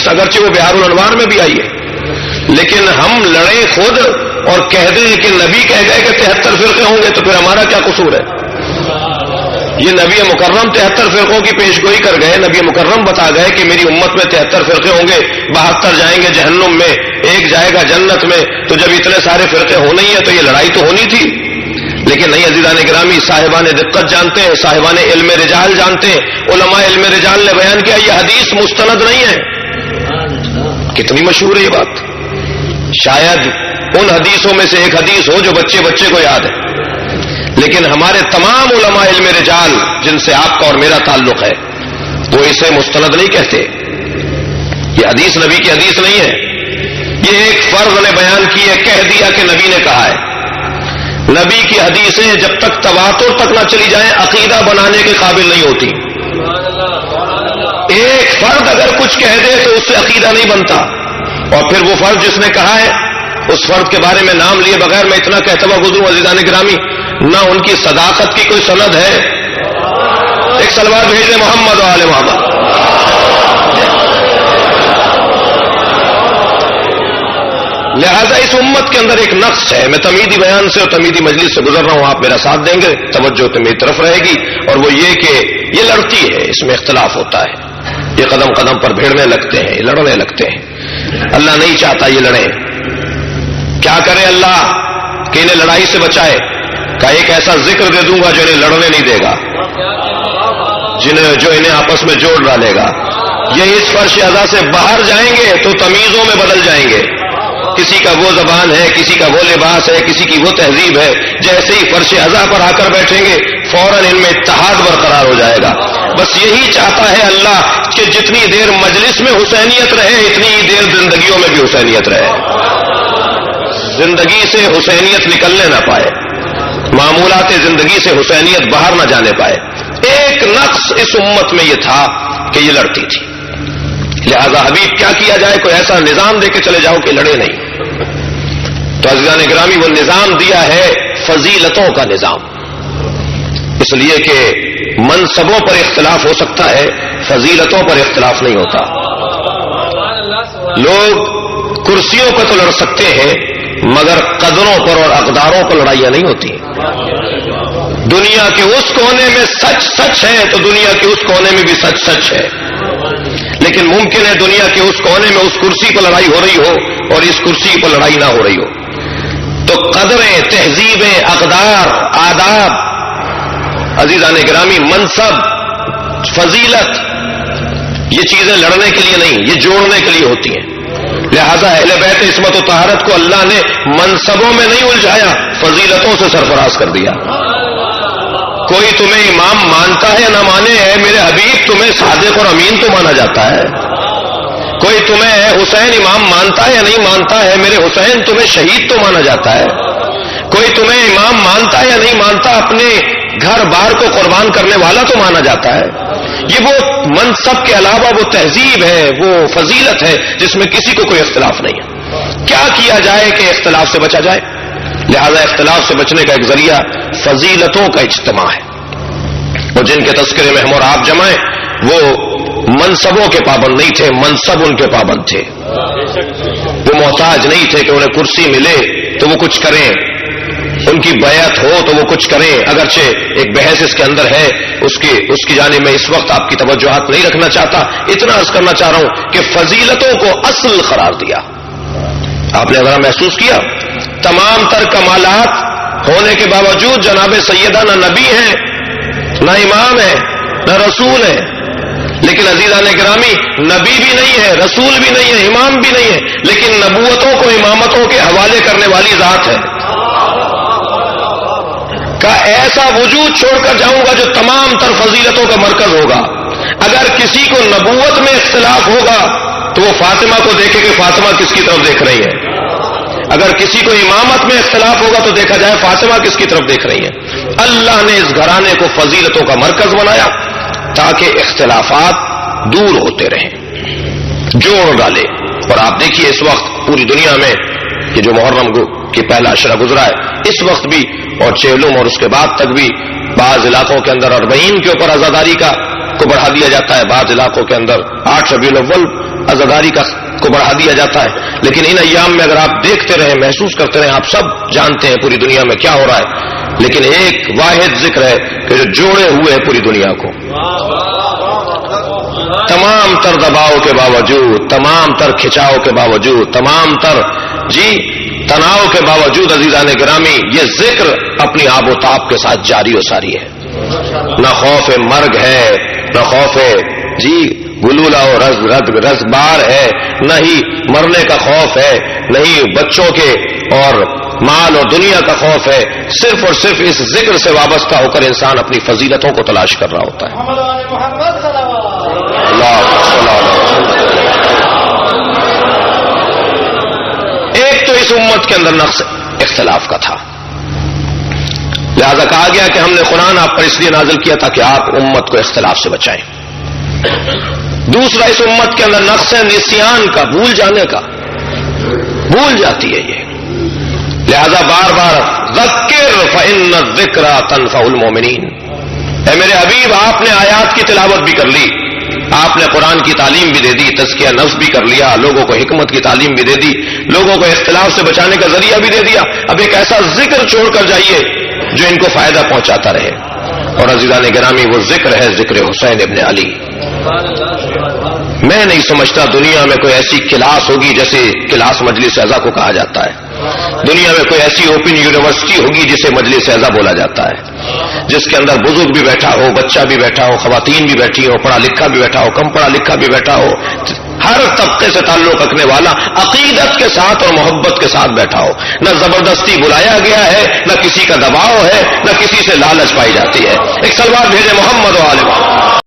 حدیث اگرچہ وہ بحار الانوار میں بھی آئی ہے، لیکن ہم لڑیں خود اور کہہ دیں کہ نبی کہہ گئے کہ 73 فرقے ہوں گے، تو پھر ہمارا کیا قصور ہے؟ یہ نبی مکرم 73 فرقوں کی پیشگوئی کر گئے، نبی مکرم بتا گئے کہ میری امت میں 73 فرقے ہوں گے، 72 جائیں گے جہنم میں، ایک جائے گا جنت میں. تو جب اتنے سارے فرقے ہونے ہی ہیں تو یہ لڑائی تو ہونی تھی. لیکن نہیں عزیزان گرامی، صاحبان دقت جانتے ہیں، صاحبان علم رجال جانتے ہیں، علماء علم رجال نے بیان کیا یہ حدیث مستند نہیں ہے. کتنی مشہور ہے یہ بات. شاید ان حدیثوں میں سے ایک حدیث ہو جو بچے بچے کو یاد ہے، لیکن ہمارے تمام علماء علم رجال جن سے آپ کا اور میرا تعلق ہے وہ اسے مستند نہیں کہتے. یہ حدیث نبی کی حدیث نہیں ہے، یہ ایک فرد نے بیان کی ہے، کہہ دیا کہ نبی نے کہا ہے. نبی کی حدیثیں جب تک تواتر تک نہ چلی جائیں عقیدہ بنانے کے قابل نہیں ہوتی. ایک فرد اگر کچھ کہہ دے تو اس سے عقیدہ نہیں بنتا، اور پھر وہ فرد جس نے کہا ہے اس فرد کے بارے میں نام لیے بغیر میں اتنا کہتا ہوا گزروں عزیزان گرامی، نہ ان کی صداقت کی کوئی سند ہے. ایک سلوات بھیج دیں محمد و آل محمد. لہذا اس امت کے اندر ایک نقص ہے. میں تمیدی بیان سے اور تمیدی مجلس سے گزر رہا ہوں، آپ میرا ساتھ دیں گے، توجہ تو میری طرف رہے گی. اور وہ یہ کہ یہ لڑتی ہے، اس میں اختلاف ہوتا ہے، یہ قدم قدم پر بھیڑنے لگتے ہیں، یہ لڑنے لگتے ہیں. اللہ نہیں چاہتا یہ لڑیں. کیا کرے اللہ کہ انہیں لڑائی سے بچائے؟ کہ ایک ایسا ذکر دے دوں گا جو انہیں لڑنے نہیں دے گا، جو انہیں آپس میں جوڑ ڈالے گا. یہ اس فرش اذا سے باہر جائیں گے تو تمیزوں میں بدل جائیں گے. کسی کا وہ زبان ہے، کسی کا وہ لباس ہے، کسی کی وہ تہذیب ہے. جیسے ہی فرش اذا پر آ کر بیٹھیں گے فوراً ان میں اتحاد برقرار ہو جائے گا. بس یہی چاہتا ہے اللہ کہ جتنی دیر مجلس میں حسینیت رہے اتنی ہی دیر زندگیوں میں بھی حسینیت رہے، زندگی سے حسینیت نکلنے نہ پائے، معمولات زندگی سے حسینیت باہر نہ جانے پائے. ایک نقص اس امت میں یہ تھا کہ یہ لڑتی تھی. لہذا حبیب کیا کیا جائے؟ کوئی ایسا نظام دے کے چلے جاؤ کہ لڑے نہیں. تو عزیزان گرامی وہ نظام دیا ہے فضیلتوں کا نظام. اس لیے کہ منصبوں پر اختلاف ہو سکتا ہے، فضیلتوں پر اختلاف نہیں ہوتا. لوگ کرسیوں پہ تو لڑ سکتے ہیں مگر قدروں پر اور اقداروں پر لڑائیاں نہیں ہوتی. دنیا کے اس کونے میں سچ سچ ہے تو دنیا کے اس کونے میں بھی سچ سچ ہے. لیکن ممکن ہے دنیا کے اس کونے میں اس کرسی پر لڑائی ہو رہی ہو اور اس کرسی پر لڑائی نہ ہو رہی ہو. تو قدریں، تہذیبیں، اقدار، آداب، عزیزان گرامی، منصب، فضیلت، یہ چیزیں لڑنے کے لیے نہیں، یہ جوڑنے کے لیے ہوتی ہیں. لہذا اہل بیت عصمت و طہارت کو اللہ نے منصبوں میں نہیں الجھایا، فضیلتوں سے سرفراز کر دیا. کوئی تمہیں امام مانتا ہے نہ مانے، ہے میرے حبیب تمہیں صادق اور امین تو مانا جاتا ہے. کوئی تمہیں حسین امام مانتا ہے یا نہیں مانتا ہے، میرے حسین تمہیں شہید تو مانا جاتا ہے. کوئی تمہیں امام مانتا ہے یا نہیں مانتا، اپنے گھر بار کو قربان کرنے والا تو مانا جاتا ہے. یہ وہ منصب کے علاوہ وہ تہذیب ہے، وہ فضیلت ہے جس میں کسی کو کوئی اختلاف نہیں ہے. کیا کیا جائے کہ اختلاف سے بچا جائے؟ لہذا اختلاف سے بچنے کا ایک ذریعہ فضیلتوں کا اجتماع ہے. اور جن کے تذکرے میں ہم اور آپ جمائیں وہ منصبوں کے پابند نہیں تھے، منصب ان کے پابند تھے. وہ محتاج نہیں تھے کہ انہیں کرسی ملے تو وہ کچھ کریں، ان کی بیعت ہو تو وہ کچھ کریں. اگرچہ ایک بحث اس کے اندر ہے، اس کی جانب میں اس وقت آپ کی توجہات نہیں رکھنا چاہتا. اتنا عرض کرنا چاہ رہا ہوں کہ فضیلتوں کو اصل قرار دیا. آپ نے ذرا محسوس کیا تمام تر کمالات ہونے کے باوجود جناب سیدہ نہ نبی ہیں، نہ امام ہے، نہ رسول ہے. لیکن عزیزان گرامی نبی بھی نہیں ہے، رسول بھی نہیں ہے، امام بھی نہیں ہے، لیکن نبوتوں کو امامتوں کے حوالے کرنے والی ذات ہے. کا ایسا وجود چھوڑ کر جاؤں گا جو تمام تر فضیلتوں کا مرکز ہوگا. اگر کسی کو نبوت میں اختلاف ہوگا تو وہ فاطمہ کو دیکھے کہ فاطمہ کس کی طرف دیکھ رہی ہے. اگر کسی کو امامت میں اختلاف ہوگا تو دیکھا جائے فاطمہ کس کی طرف دیکھ رہی ہے. اللہ نے اس گھرانے کو فضیلتوں کا مرکز بنایا تاکہ اختلافات دور ہوتے رہیں، جوڑ ڈالے. اور آپ دیکھیے اس وقت پوری دنیا میں یہ جو محرم کی پہلا عشرہ گزرا ہے، اس وقت بھی اور چہلم اور اس کے بعد تک بھی بعض علاقوں کے اندر 40 کے اوپر عزاداری کو بڑھا دیا جاتا ہے، بعض علاقوں کے اندر 8 ربیع الاول عزاداری کو بڑھا دیا جاتا ہے. لیکن ان ایام میں اگر آپ دیکھتے رہیں، محسوس کرتے رہیں، آپ سب جانتے ہیں پوری دنیا میں کیا ہو رہا ہے، لیکن ایک واحد ذکر ہے کہ جو جوڑے ہوئے ہے پوری دنیا کو. تمام تر دباؤ کے باوجود، تمام تر کھچاؤ کے باوجود، تمام تر تناؤ کے باوجود عزیزان گرامی یہ ذکر اپنی آب و تاب کے ساتھ جاری و ساری ہے. نہ خوف مرگ ہے، نہ خوف گلولہ و رزبار ہے، نہ ہی مرنے کا خوف ہے، نہ ہی بچوں کے اور مال اور دنیا کا خوف ہے. صرف اور صرف اس ذکر سے وابستہ ہو کر انسان اپنی فضیلتوں کو تلاش کر رہا ہوتا ہے. ایک تو اس امت کے اندر نقص اختلاف کا تھا، لہذا کہا گیا کہ ہم نے قرآن آپ پر اس لیے نازل کیا تاکہ آپ امت کو اختلاف سے بچائیں. دوسرا، اس امت کے اندر نقص نسیان کا، بھول جانے کا، بھول جاتی ہے یہ، لہذا بار بار ذکر فإن الذکر تنفع المؤمنین. اے میرے حبیب، آپ نے آیات کی تلاوت بھی کر لی، آپ نے قرآن کی تعلیم بھی دے دی، تزکیہ نفس بھی کر لیا، لوگوں کو حکمت کی تعلیم بھی دے دی، لوگوں کو اختلاف سے بچانے کا ذریعہ بھی دے دیا. اب ایک ایسا ذکر چھوڑ کر جائیے جو ان کو فائدہ پہنچاتا رہے. اور عزیزان گرامی وہ ذکر ہے ذکر حسین ابن علی. میں نہیں سمجھتا دنیا میں کوئی ایسی کلاس ہوگی جیسے کلاس مجلس اعزا کو کہا جاتا ہے. دنیا میں کوئی ایسی اوپن یونیورسٹی ہوگی جسے مجلس اعزا بولا جاتا ہے، جس کے اندر بزرگ بھی بیٹھا ہو، بچہ بھی بیٹھا ہو، خواتین بھی بیٹھی ہو، پڑھا لکھا بھی بیٹھا ہو، کم پڑھا لکھا بھی بیٹھا ہو، ہر طبقے سے تعلق رکھنے والا عقیدت کے ساتھ اور محبت کے ساتھ بیٹھا ہو. نہ زبردستی بلایا گیا ہے، نہ کسی کا دباؤ ہے، نہ کسی سے لالچ پائی جاتی ہے. ایک سلوات بھیجے محمد و آل محمد.